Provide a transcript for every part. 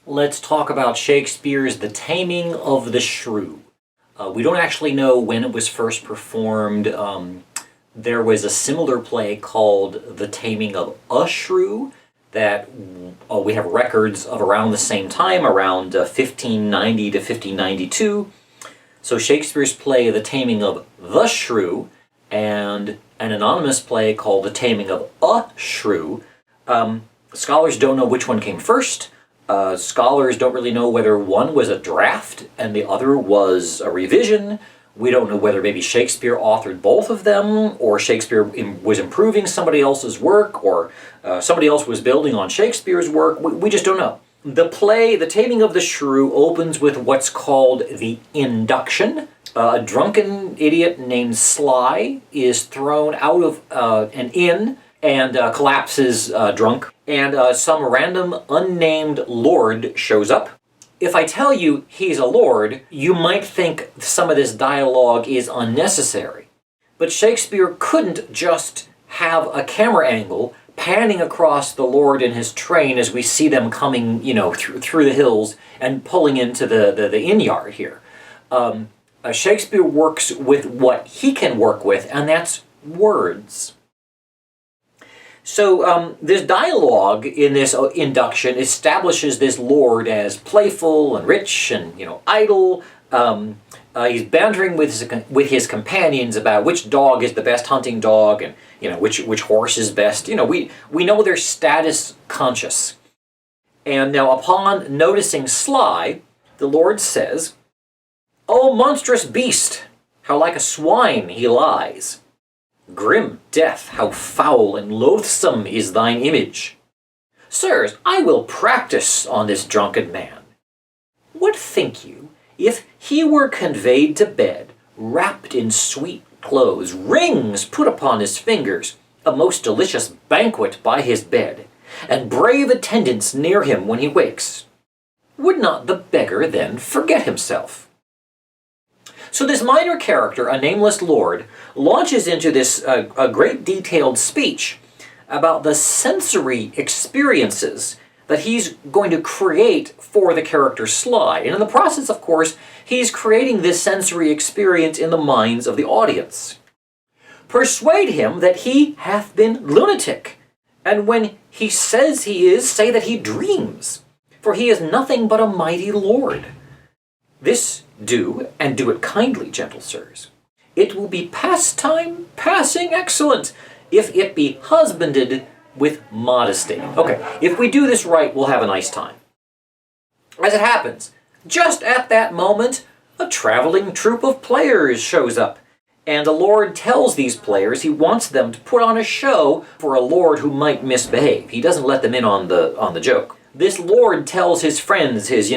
Let's talk about Shakespeare's The Taming of the Shrew. We don't actually know when it was first performed. There was a similar play called The Taming of a Shrew that we have records of around the same time, around 1590 to 1592. So Shakespeare's play The Taming of the Shrew and an anonymous play called The Taming of a Shrew. Scholars don't know which one came first. Scholars don't really know whether one was a draft and the other was a revision. We don't know whether maybe Shakespeare authored both of them, or Shakespeare was improving somebody else's work, or somebody else was building on Shakespeare's work. We just don't know. The play, The Taming of the Shrew, opens with what's called the induction. A drunken idiot named Sly is thrown out of an inn and collapses drunk, and some random unnamed lord shows up. If I tell you he's a lord, you might think some of this dialogue is unnecessary. But Shakespeare couldn't just have a camera angle panning across the lord and his train as we see them coming, through the hills and pulling into the inn yard here. Shakespeare works with what he can work with, and that's words. So this dialogue in this induction establishes this lord as playful and rich and idle. He's bantering with his companions about which dog is the best hunting dog and which horse is best. We know they're status conscious. And now upon noticing Sly, the lord says, "O monstrous beast, how like a swine he lies! Grim death, how foul and loathsome is thine image! Sirs, I will practice on this drunken man. What think you, if he were conveyed to bed, wrapped in sweet clothes, rings put upon his fingers, a most delicious banquet by his bed, and brave attendants near him when he wakes? Would not the beggar then forget himself?" So this minor character, a nameless lord, launches into this a great detailed speech about the sensory experiences that he's going to create for the character Sly. And in the process, of course, he's creating this sensory experience in the minds of the audience. "Persuade him that he hath been lunatic, and when he says he is, say that he dreams, for he is nothing but a mighty lord. This do, and do it kindly, gentle sirs. It will be pastime passing excellent, if it be husbanded with modesty." Okay, if we do this right, we'll have a nice time. As it happens, just at that moment, a traveling troupe of players shows up, and the lord tells these players he wants them to put on a show for a lord who might misbehave. He doesn't let them in on the joke. This lord tells his friends, his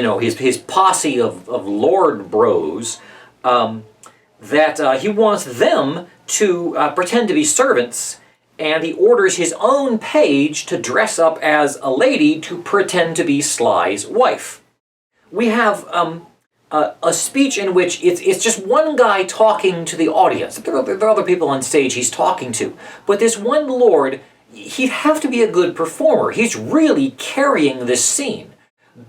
posse of lord bros, that he wants them to pretend to be servants, and he orders his own page to dress up as a lady to pretend to be Sly's wife. We have a speech in which it's just one guy talking to the audience. There are other people on stage he's talking to, but this one lord, he'd have to be a good performer. He's really carrying this scene,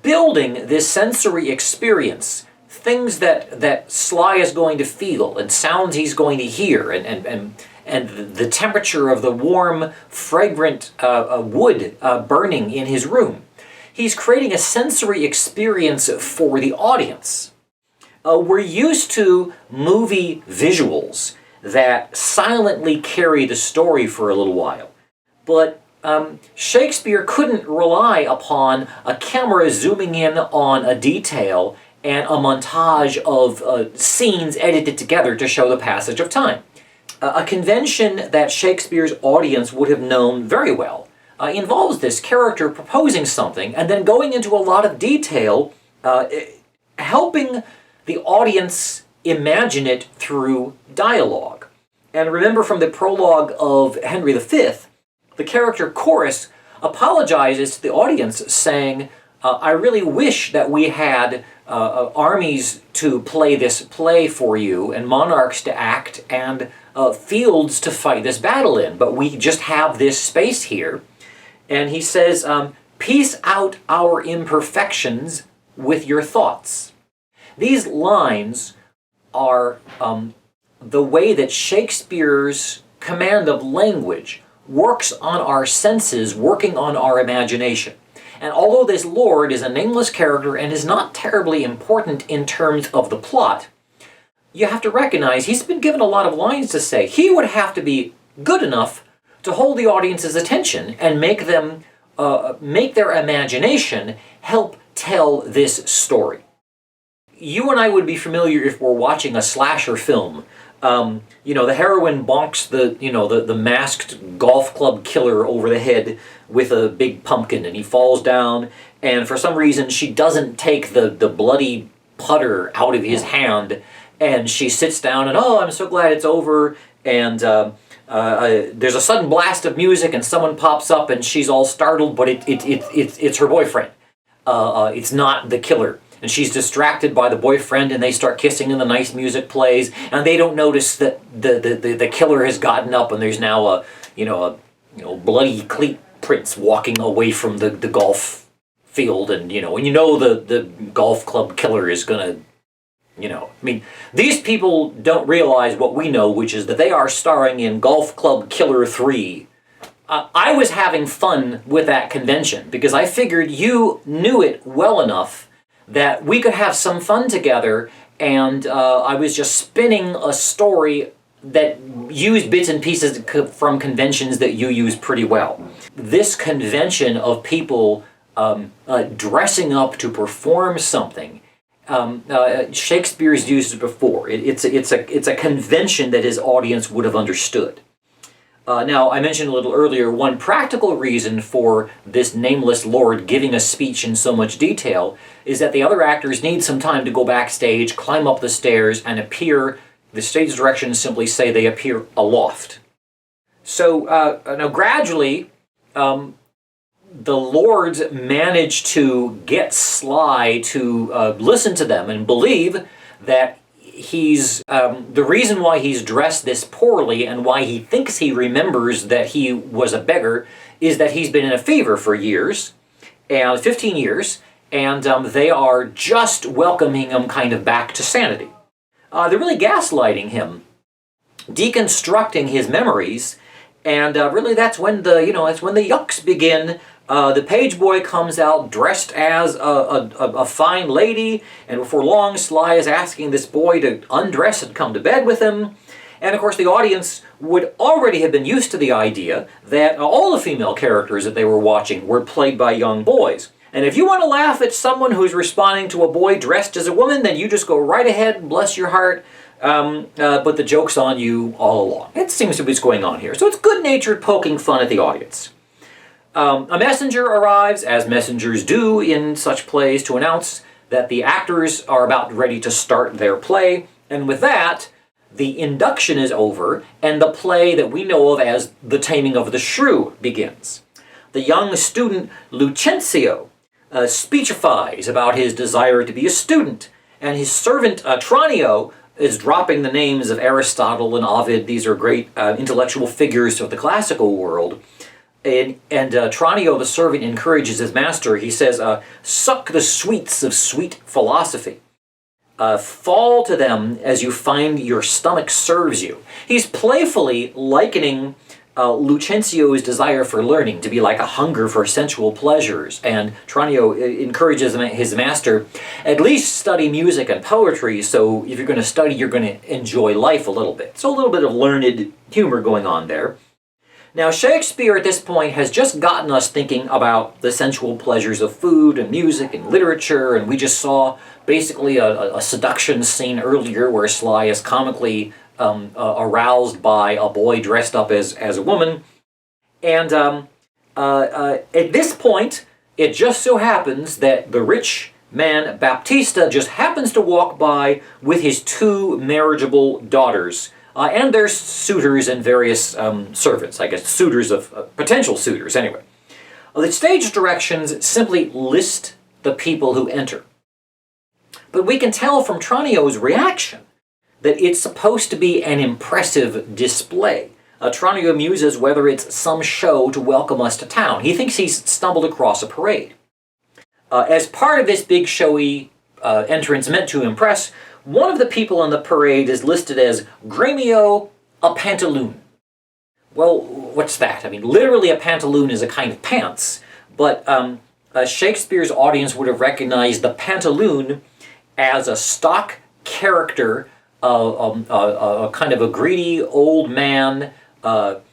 building this sensory experience, things that Sly is going to feel and sounds he's going to hear, and the temperature of the warm, fragrant wood burning in his room. He's creating a sensory experience for the audience. We're used to movie visuals that silently carry the story for a little while. But Shakespeare couldn't rely upon a camera zooming in on a detail and a montage of scenes edited together to show the passage of time. A convention that Shakespeare's audience would have known very well involves this character proposing something and then going into a lot of detail, helping the audience imagine it through dialogue. And remember from the prologue of Henry V, the character Chorus apologizes to the audience saying, "I really wish that we had armies to play this play for you and monarchs to act and fields to fight this battle in, but we just have this space here." And he says, piece out our imperfections with your thoughts. These lines are the way that Shakespeare's command of language works on our senses, working on our imagination. And although this Lord is a nameless character and is not terribly important in terms of the plot, you have to recognize he's been given a lot of lines to say. He would have to be good enough to hold the audience's attention and make their imagination help tell this story. You and I would be familiar if we're watching a slasher film. The heroine bonks the masked golf club killer over the head with a big pumpkin, and he falls down, and for some reason she doesn't take the bloody putter out of his hand, and she sits down and, oh, I'm so glad it's over, and there's a sudden blast of music and someone pops up and she's all startled, but it's her boyfriend. It's not the killer. And she's distracted by the boyfriend, and they start kissing, and the nice music plays, and they don't notice that the killer has gotten up, and there's now a bloody cleat prince walking away from the golf field, and the golf club killer is gonna, these people don't realize what we know, which is that they are starring in Golf Club Killer 3. I was having fun with that convention because I figured you knew it well enough that we could have some fun together, and I was just spinning a story that used bits and pieces from conventions that you use pretty well. This convention of people dressing up to perform something, Shakespeare's used it before. It's a convention that his audience would have understood. Now, I mentioned a little earlier, one practical reason for this nameless lord giving a speech in so much detail is that the other actors need some time to go backstage, climb up the stairs, and appear. The stage directions simply say they appear aloft. So, now gradually, the lords manage to get Sly to listen to them and believe that he's the reason why he's dressed this poorly and why he thinks he remembers that he was a beggar is that he's been in a fever for years, and 15 years, and they are just welcoming him kind of back to sanity. They're really gaslighting him, deconstructing his memories, and really that's when the yucks begin. The page boy comes out dressed as a fine lady, and before long, Sly is asking this boy to undress and come to bed with him. And of course, the audience would already have been used to the idea that all the female characters that they were watching were played by young boys. And if you want to laugh at someone who's responding to a boy dressed as a woman, then you just go right ahead and bless your heart. But the joke's on you all along. It seems to be what's going on here. So it's good-natured poking fun at the audience. A messenger arrives, as messengers do in such plays, to announce that the actors are about ready to start their play. And with that, the induction is over, and the play that we know of as The Taming of the Shrew begins. The young student Lucentio speechifies about his desire to be a student, and his servant Tranio is dropping the names of Aristotle and Ovid. These are great intellectual figures of the classical world. And Tranio, the servant, encourages his master. He says, suck the sweets of sweet philosophy. Fall to them as you find your stomach serves you. He's playfully likening Lucentio's desire for learning to be like a hunger for sensual pleasures. And Tranio encourages his master, at least study music and poetry, so if you're going to study, you're going to enjoy life a little bit. So a little bit of learned humor going on there. Now, Shakespeare at this point has just gotten us thinking about the sensual pleasures of food and music and literature, and we just saw basically a seduction scene earlier where Sly is comically aroused by a boy dressed up as a woman. And at this point, it just so happens that the rich man Baptista just happens to walk by with his two marriageable daughters. And there's suitors and various servants, I guess, suitors of potential suitors, anyway. The stage directions simply list the people who enter. But we can tell from Tranio's reaction that it's supposed to be an impressive display. Tranio muses whether it's some show to welcome us to town. He thinks he's stumbled across a parade. As part of this big showy entrance meant to impress, one of the people in the parade is listed as Gremio, a pantaloon. Well, what's that? I mean, literally a pantaloon is a kind of pants, but Shakespeare's audience would have recognized the pantaloon as a stock character, a kind of a greedy old man, probably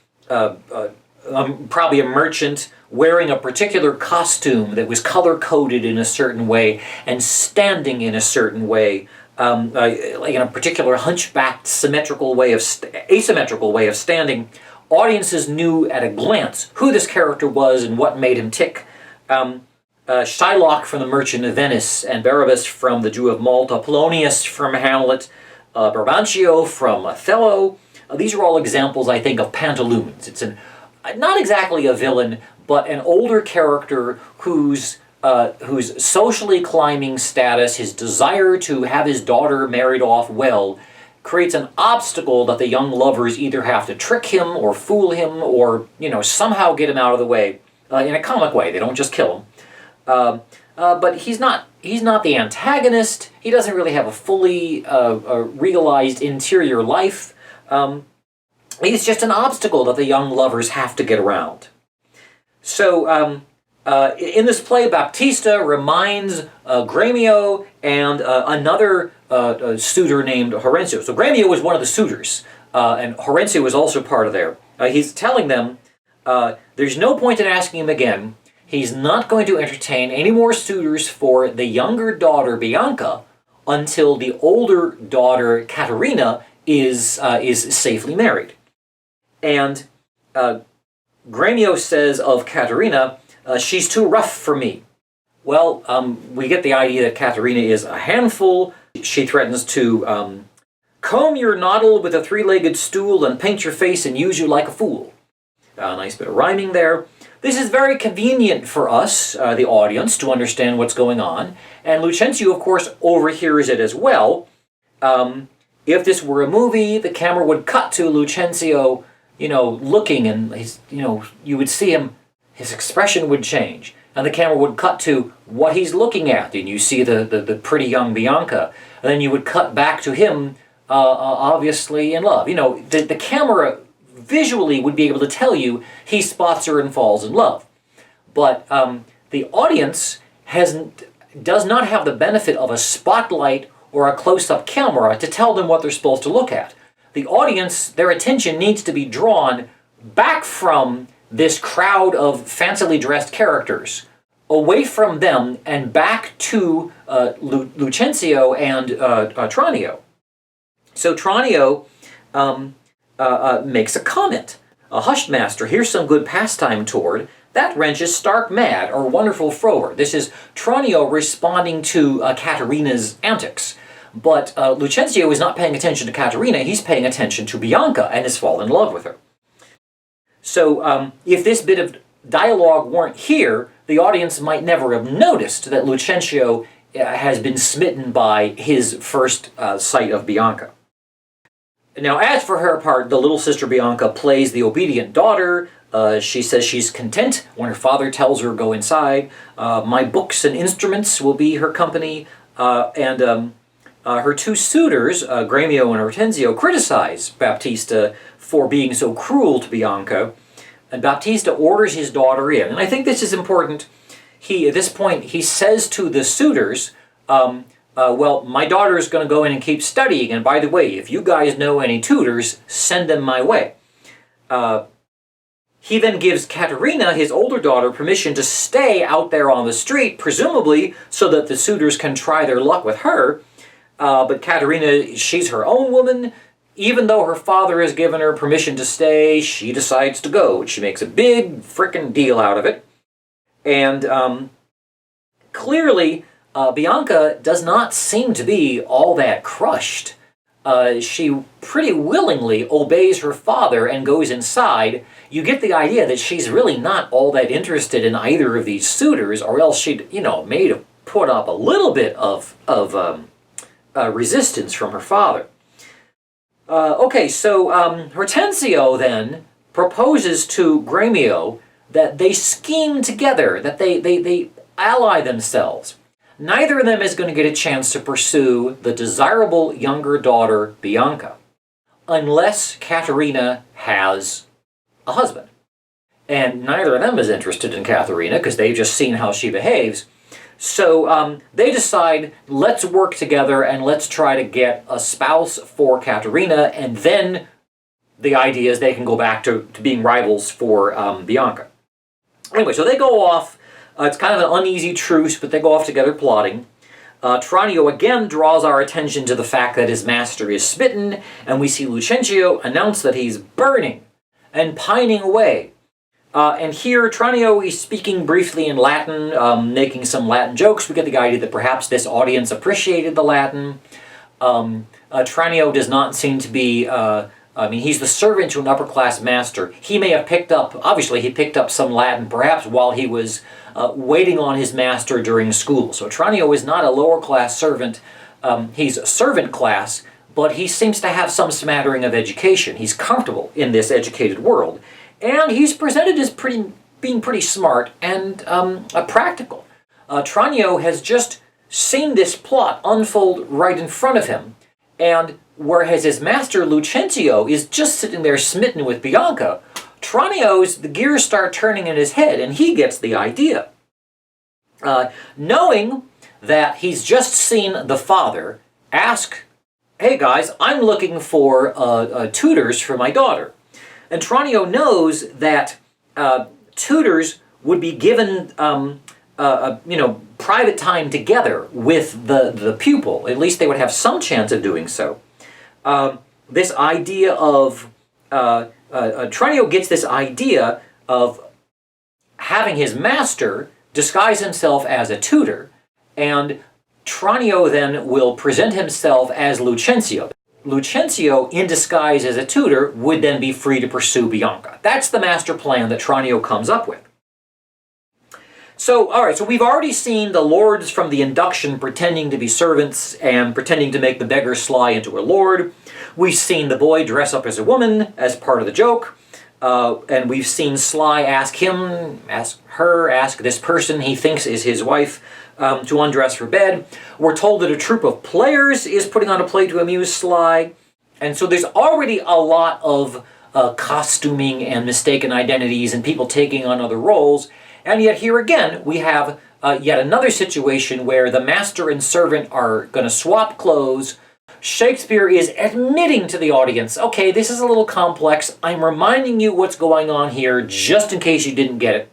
a merchant, wearing a particular costume that was color-coded in a certain way and standing in a certain way, like in a particular hunchbacked, asymmetrical way of standing. Audiences knew at a glance who this character was and what made him tick. Shylock from The Merchant of Venice, and Barabbas from The Jew of Malta, Polonius from Hamlet, Brabantio from Othello. These are all examples, I think, of pantaloons. It's not exactly a villain, but an older character whose socially climbing status, his desire to have his daughter married off well, creates an obstacle that the young lovers either have to trick him or fool him or, somehow get him out of the way in a comic way. They don't just kill him. But he's not the antagonist. He doesn't really have a fully realized interior life. He's just an obstacle that the young lovers have to get around. So in this play, Baptista reminds Gremio and another suitor named Horatio. So Gremio was one of the suitors, and Horatio was also part of there. He's telling them there's no point in asking him again. He's not going to entertain any more suitors for the younger daughter Bianca until the older daughter Caterina is safely married. And Gremio says of Caterina, she's too rough for me. Well, we get the idea that Caterina is a handful. She threatens to comb your noddle with a three-legged stool and paint your face and use you like a fool. A nice bit of rhyming there. This is very convenient for us, the audience, to understand what's going on. And Lucentio, of course, overhears it as well. If this were a movie, the camera would cut to Lucentio, looking, and he's, you would see him, his expression would change. And the camera would cut to what he's looking at, and you see the pretty young Bianca. And then you would cut back to him, obviously in love. The camera visually would be able to tell you he spots her and falls in love. But the audience does not have the benefit of a spotlight or a close-up camera to tell them what they're supposed to look at. The audience, their attention needs to be drawn back from this crowd of fancily dressed characters, away from them and back to Lucentio and Tranio. So Tranio makes a comment. Hushed master, here's some good pastime toward. That wench is stark mad, or wonderful frower. This is Tranio responding to Caterina's antics. But Lucentio is not paying attention to Caterina, he's paying attention to Bianca and has fallen in love with her. So if this bit of dialogue weren't here, the audience might never have noticed that Lucentio has been smitten by his first sight of Bianca. Now, as for her part, the little sister Bianca plays the obedient daughter. She says she's content when her father tells her go inside. My books and instruments will be her company. And her two suitors, Gremio and Hortensio, criticize Baptista for being so cruel to Bianca. And Baptista orders his daughter in. And I think this is important. At this point, he says to the suitors, well, my daughter is going to go in and keep studying, and by the way, if you guys know any tutors, send them my way. He then gives Caterina, his older daughter, permission to stay out there on the street, presumably so that the suitors can try their luck with her. But Caterina, she's her own woman. Even though her father has given her permission to stay, she decides to go. She makes a big frickin' deal out of it. And clearly, Bianca does not seem to be all that crushed. She pretty willingly obeys her father and goes inside. You get the idea that she's really not all that interested in either of these suitors, or else she'd, may have put up a little bit of resistance from her father. Okay, so Hortensio then proposes to Gremio that they scheme together, that they ally themselves. Neither of them is going to get a chance to pursue the desirable younger daughter, Bianca, unless Caterina has a husband. And neither of them is interested in Caterina because they've just seen how she behaves. So they decide, let's work together and let's try to get a spouse for Caterina, and then the idea is they can go back to being rivals for Bianca. Anyway, so they go off. It's kind of an uneasy truce, but they go off together plotting. Tranio again draws our attention to the fact that his master is smitten, and we see Lucentio announce that he's burning and pining away. And here, Tranio is speaking briefly in Latin, making some Latin jokes. We get the idea that perhaps this audience appreciated the Latin. Tranio does not seem to be... he's the servant to an upper-class master. He may have picked up... Obviously, he picked up some Latin, perhaps while he was waiting on his master during school. So Tranio is not a lower-class servant. He's servant class, but he seems to have some smattering of education. He's comfortable in this educated world. And he's presented as being pretty smart and practical. Tranio has just seen this plot unfold right in front of him, and whereas his master Lucentio is just sitting there smitten with Bianca, the gears start turning in his head, and he gets the idea. Knowing that he's just seen the father ask, "Hey guys, I'm looking for tutors for my daughter." And Tranio knows that tutors would be given, private time together with the pupil. At least they would have some chance of doing so. This idea of Tranio gets this idea of having his master disguise himself as a tutor, and Tranio then will present himself as Lucentio. Lucentio, in disguise as a tutor, would then be free to pursue Bianca. That's the master plan that Tranio comes up with. So, all right, so we've already seen the lords from the induction pretending to be servants and pretending to make the beggar Sly into a lord. We've seen the boy dress up as a woman as part of the joke. And we've seen Sly ask this person he thinks is his wife to undress for bed. We're told that a troupe of players is putting on a play to amuse Sly. And so there's already a lot of costuming and mistaken identities and people taking on other roles. And yet here again, we have yet another situation where the master and servant are going to swap clothes. Shakespeare is admitting to the audience, okay, this is a little complex. I'm reminding you what's going on here just in case you didn't get it.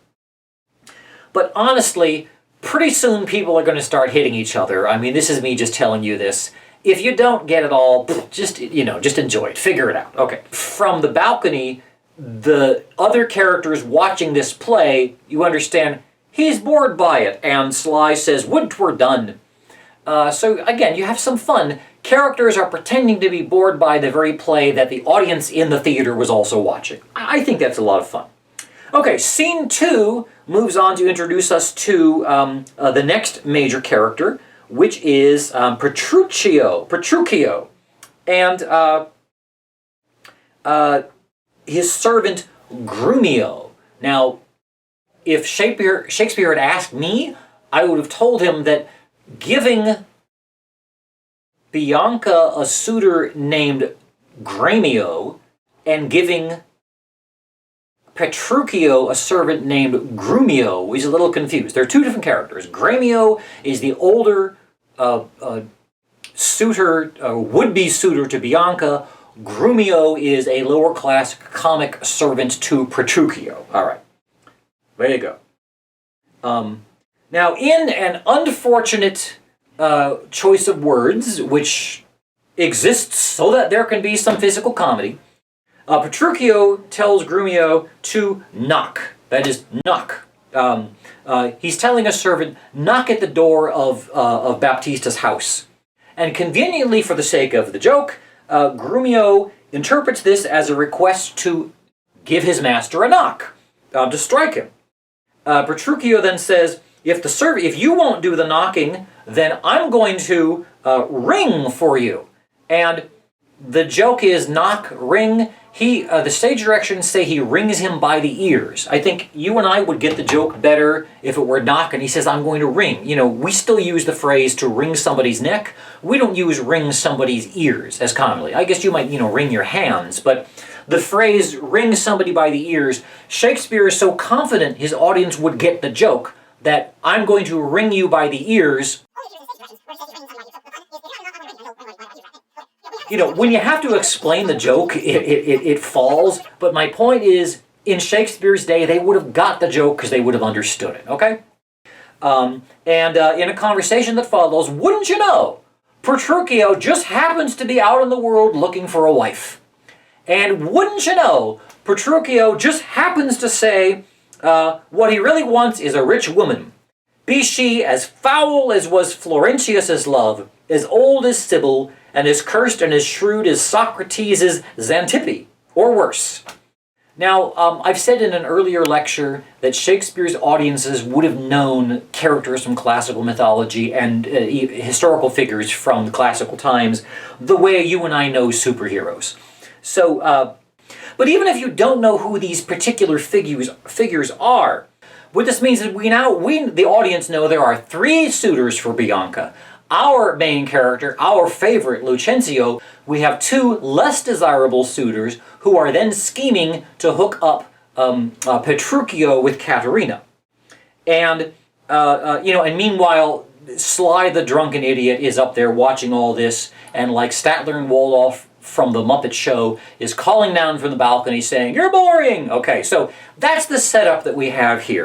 But honestly, pretty soon people are going to start hitting each other. I mean, this is me just telling you this. If you don't get it all, just enjoy it. Figure it out. Okay. From the balcony, the other characters watching this play, you understand, he's bored by it. And Sly says, would 'twere done. So again, you have some fun. Characters are pretending to be bored by the very play that the audience in the theater was also watching. I think that's a lot of fun. Okay, scene 2 moves on to introduce us to the next major character, which is Petruchio, and his servant Grumio. Now, if Shakespeare had asked me, I would have told him that giving Bianca a suitor named Gremio and giving Petruchio a servant named Grumio is a little confused. They're two different characters. Gremio is the older suitor, would-be suitor to Bianca. Grumio is a lower-class comic servant to Petruchio. All right. There you go. Now, in an unfortunate choice of words, which exists so that there can be some physical comedy, Petruchio tells Grumio to knock. That is, knock. He's telling a servant, knock at the door of Baptista's house. And conveniently, for the sake of the joke, Grumio interprets this as a request to give his master a knock, to strike him. Petruchio then says, if you won't do the knocking, then I'm going to ring for you. And The joke is knock, ring. The stage directions say he rings him by the ears. I think you and I would get the joke better if it were knock and he says, I'm going to ring. You know, we still use the phrase to wring somebody's neck. We don't use wring somebody's ears as commonly. I guess you might, wring your hands, but the phrase ring somebody by the ears, Shakespeare is so confident his audience would get the joke that I'm going to wring you by the ears. When you have to explain the joke, it falls. But my point is, in Shakespeare's day, they would have got the joke because they would have understood it, okay? In a conversation that follows, wouldn't you know, Petruchio just happens to be out in the world looking for a wife. And wouldn't you know, Petruchio just happens to say, what he really wants is a rich woman. Be she as foul as was Florentius's love, as old as Sibyl, and as cursed and as shrewd as Socrates' Xantippe, or worse. Now, I've said in an earlier lecture that Shakespeare's audiences would have known characters from classical mythology and historical figures from classical times the way you and I know superheroes. So, but even if you don't know who these particular figures are, what this means is we, the audience, know there are 3 suitors for Bianca. Our main character, our favorite, Lucentio, we have 2 less desirable suitors who are then scheming to hook up Petruchio with Caterina. And, and meanwhile, Sly the drunken idiot is up there watching all this, and like Statler and Wolof from the Muppet Show, is calling down from the balcony saying, "You're boring!" Okay, so that's the setup that we have here.